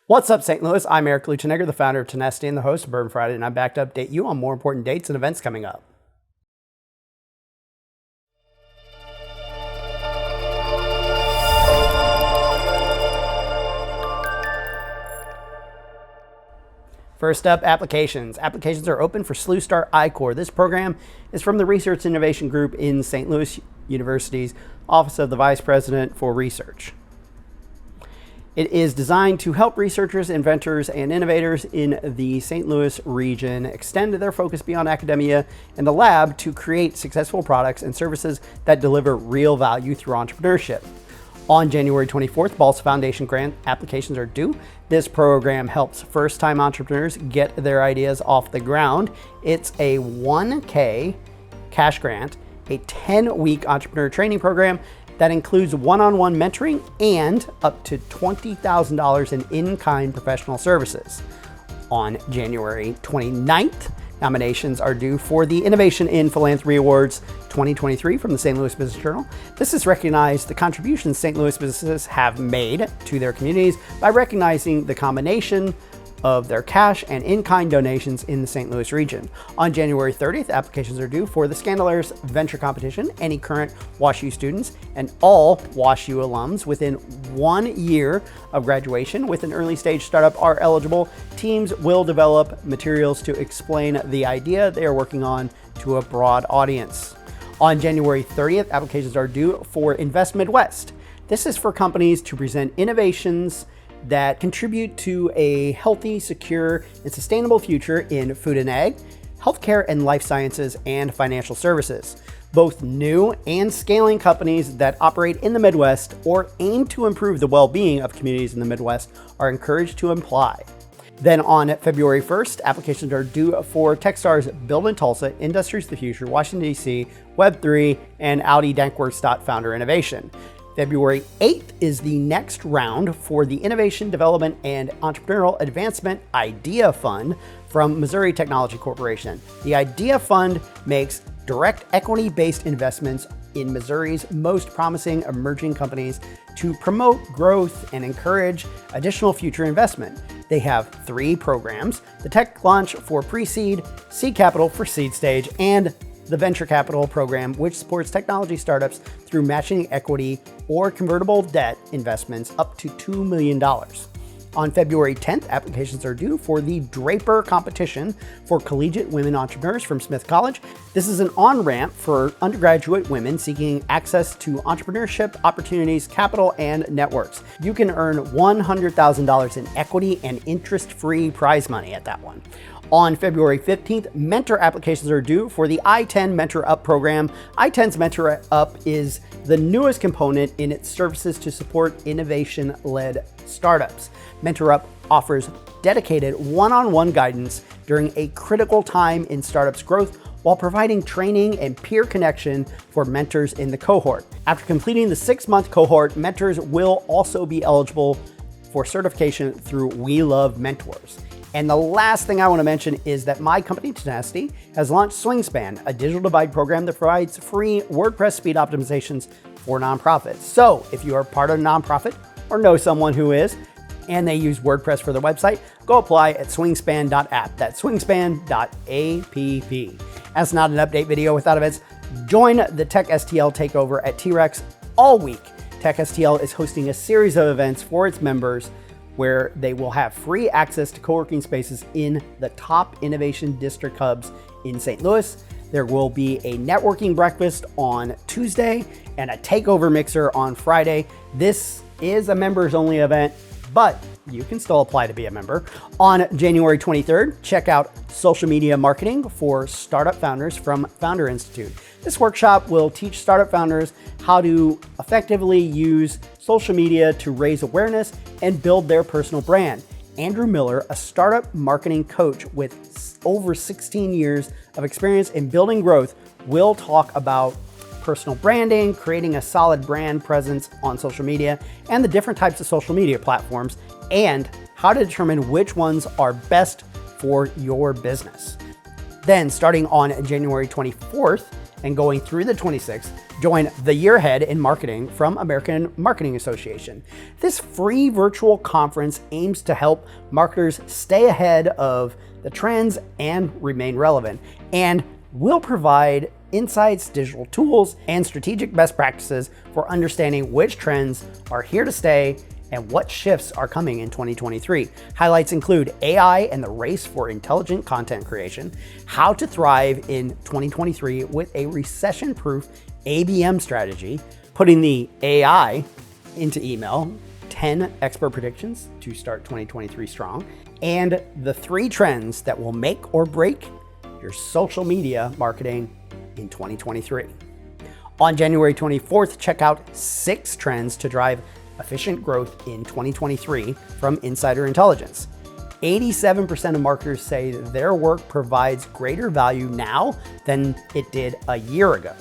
What's up, St. Louis? I'm Eric Luchenegger, the founder of TechSTL and the host of Bourbon Friday, and I'm back to update you on more important dates and events coming up. First up, applications. Applications are open for SLUStart I-Corps. This program is from the Research Innovation Group in St. Louis University's Office of the Vice President for Research. It is designed to help researchers, inventors, and innovators in the St. Louis region extend their focus beyond academia and the lab to create successful products and services that deliver real value through entrepreneurship. On January 24th, BALSA Foundation grant applications are due. This program helps first-time entrepreneurs get their ideas off the ground. It's a $1,000 cash grant, a 10-week entrepreneur training program that includes one-on-one mentoring and up to $20,000 in in-kind professional services. On January 29th, nominations are due for the Innovation in Philanthropy Awards 2023 from the St. Louis Business Journal. This is recognized the contributions St. Louis businesses have made to their communities by recognizing the combination of their cash and in-kind donations in the St. Louis region. On January 30th, applications are due for the Skandalaris venture competition. Any current WashU students and all WashU alums within 1 year of graduation with an early stage startup are eligible. Teams will develop materials to explain the idea they are working on to a broad audience. On January 30th, applications are due for InvestMidwest. This is for companies to present innovations that contribute to a healthy, secure, and sustainable future in food and ag, healthcare and life sciences, and financial services. Both new and scaling companies that operate in the Midwest or aim to improve the well-being of communities in the Midwest are encouraged to apply. Then on February 1st, applications are due for Techstars Build in Tulsa, Industries of the Future, Washington, D.C., Web3, and Audi Denkwerkstatt Founder Innovation. February 8th is the next round for the Innovation, Development, and Entrepreneurial Advancement Idea Fund from Missouri Technology Corporation. The Idea Fund makes direct equity-based investments in Missouri's most promising emerging companies to promote growth and encourage additional future investment. They have 3 programs: the Tech Launch for Pre-Seed, Seed Capital for Seed Stage, and the Venture Capital Program, which supports technology startups through matching equity or convertible debt investments up to $2 million. On February 10th, applications are due for the Draper competition for collegiate women entrepreneurs from Smith College. This is an on-ramp for undergraduate women seeking access to entrepreneurship opportunities, capital, and networks. You can earn $100,000 in equity and interest-free prize money at that one. On February 15th, mentor applications are due for the ITEN MentorUP program. ITEN's MentorUP is the newest component in its services to support innovation-led startups. MentorUP offers dedicated one-on-one guidance during a critical time in startups' growth while providing training and peer connection for mentors in the cohort. After completing the 6-month cohort, mentors will also be eligible for certification through We Love Mentors. And the last thing I want to mention is that my company, TechSTL, has launched SwingSpan, a digital divide program that provides free WordPress speed optimizations for nonprofits. So if you are part of a nonprofit or know someone who is, and they use WordPress for their website, go apply at swingspan.app. That's swingspan.app. That's not an update video without events. Join the TechSTL Takeover at T-Rex all week. TechSTL is hosting a series of events for its members where they will have free access to co-working spaces in the top innovation district hubs in St. Louis. There will be a networking breakfast on Tuesday and a takeover mixer on Friday. This is a members only event, but you can still apply to be a member. On January 23rd, check out Social Media Marketing for Startup Founders from Founder Institute. This workshop will teach startup founders how to effectively use social media to raise awareness and build their personal brand. Andrew Miller, a startup marketing coach with over 16 years of experience in building growth, will talk about personal branding, creating a solid brand presence on social media, and the different types of social media platforms, and how to determine which ones are best for your business. Then, starting on January 24th and going through the 26th, Join the Year Ahead in Marketing from American Marketing Association. This free virtual conference aims to help marketers stay ahead of the trends and remain relevant, and will provide insights, digital tools, and strategic best practices for understanding which trends are here to stay and what shifts are coming in 2023. Highlights include AI and the race for intelligent content creation, how to thrive in 2023 with a recession-proof ABM strategy, putting the AI into email, 10 expert predictions to start 2023 strong, and the 3 trends that will make or break your social media marketing in 2023. On January 24th, check out 6 trends to drive efficient growth in 2023 from Insider Intelligence. 87% of marketers say their work provides greater value now than it did a year ago.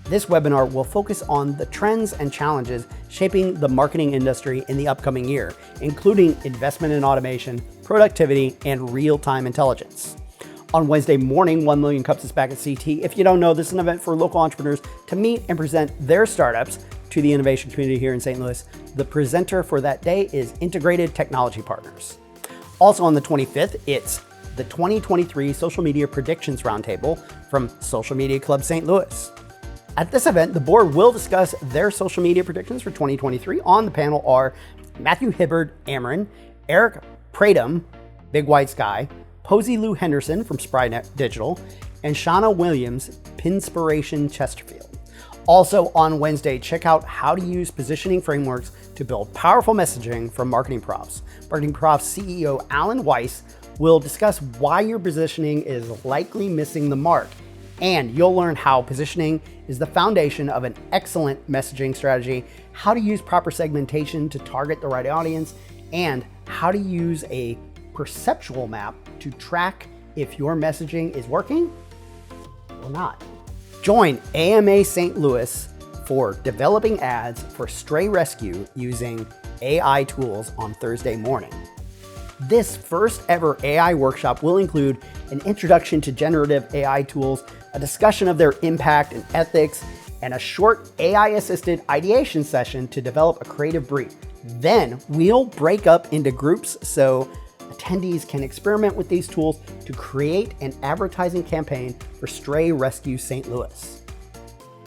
This webinar will focus on the trends and challenges shaping the marketing industry in the upcoming year, including investment in automation, productivity, and real-time intelligence. On Wednesday morning, 1 Million Cups is back at CT. If you don't know, this is an event for local entrepreneurs to meet and present their startups to the innovation community here in St. Louis. The presenter for that day is Integrated Technology Partners. Also on the 25th, it's the 2023 Social Media Predictions Roundtable from Social Media Club St. Louis. At this event, the board will discuss their social media predictions for 2023. On the panel are Matthew Hibbard Ameren, Eric Pradum, Big White Sky, Posey Lou Henderson from Sprynet Digital, and Shauna Williams, Pinspiration Chesterfield. Also on Wednesday, check out how to use positioning frameworks to build powerful messaging from Marketing Profs. Marketing Profs CEO Alan Weiss will discuss why your positioning is likely missing the mark, and you'll learn how positioning is the foundation of an excellent messaging strategy, how to use proper segmentation to target the right audience, and how to use a perceptual map to track if your messaging is working or not. Join AMA St. Louis for developing ads for stray rescue using AI tools on Thursday morning. This first ever AI workshop will include an introduction to generative AI tools, a discussion of their impact and ethics, and a short AI-assisted ideation session to develop a creative brief. Then we'll break up into groups so attendees can experiment with these tools to create an advertising campaign for Stray Rescue St. Louis.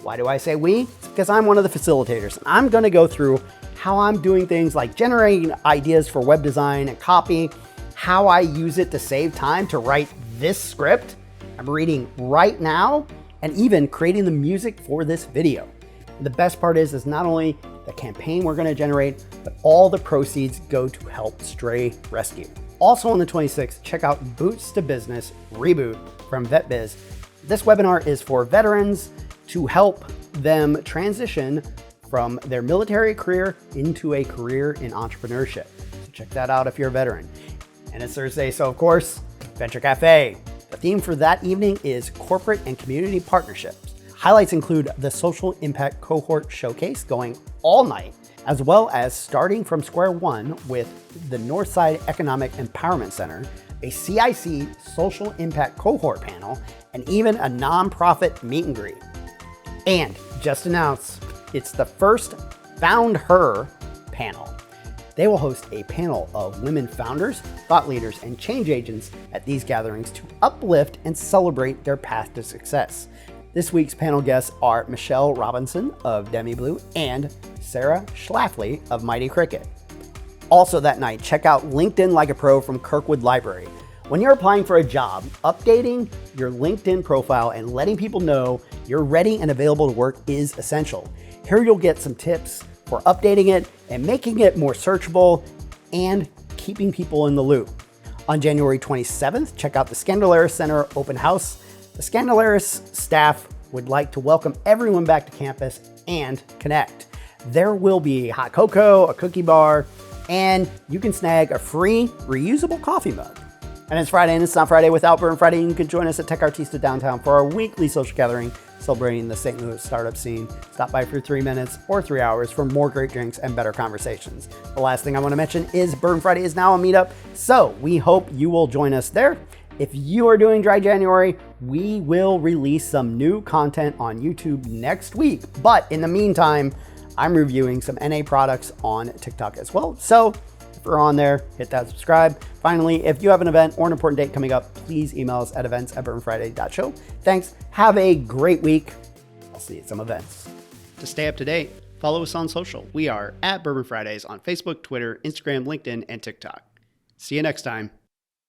Why do I say we? It's because I'm one of the facilitators, and I'm going to go through how I'm doing things like generating ideas for web design and copy, how I use it to save time to write this script I'm reading right now, and even creating the music for this video. And the best part is not only the campaign we're going to generate, but all the proceeds go to help Stray Rescue. Also on the 26th, check out Boots to Business Reboot from VetBiz. This webinar is for veterans to help them transition from their military career into a career in entrepreneurship. So check that out if you're a veteran. And it's Thursday, so of course, Venture Cafe. The theme for that evening is corporate and community partnerships. Highlights include the Social Impact Cohort Showcase going all night, as well as starting from square one with the Northside Economic Empowerment Center, a CIC Social Impact Cohort panel, and even a nonprofit meet and greet. And just announced, it's the first Found Her panel. They will host a panel of women founders, thought leaders, and change agents at these gatherings to uplift and celebrate their path to success. This week's panel guests are Michelle Robinson of Demi Blue and Sarah Schlafly of Mighty Cricket. Also that night, check out LinkedIn Like a Pro from Kirkwood Library. When you're applying for a job, updating your LinkedIn profile and letting people know you're ready and available to work is essential. Here you'll get some tips for updating it and making it more searchable and keeping people in the loop. On January 27th, check out the Skandalaris Center open house. The Skandalaris staff would like to welcome everyone back to campus and connect. There will be hot cocoa, a cookie bar, and you can snag a free reusable coffee mug. And it's Friday, and it's not Friday without Bourbon Friday. You can join us at Tech Artista downtown for our weekly social gathering celebrating the St. Louis startup scene. Stop by for 3 minutes or 3 hours for more great drinks and better conversations. The last thing I want to mention is Bourbon Friday is now a meetup, so we hope you will join us there. If you are doing dry January, we will release some new content on YouTube next week. But in the meantime, I'm reviewing some NA products on TikTok as well. So if you're on there, hit that subscribe. Finally, if you have an event or an important date coming up, please email us at events@bourbonfriday.show. Thanks. Have a great week. I'll see you at some events. To stay up to date, follow us on social. We are at Bourbon Fridays on Facebook, Twitter, Instagram, LinkedIn, and TikTok. See you next time.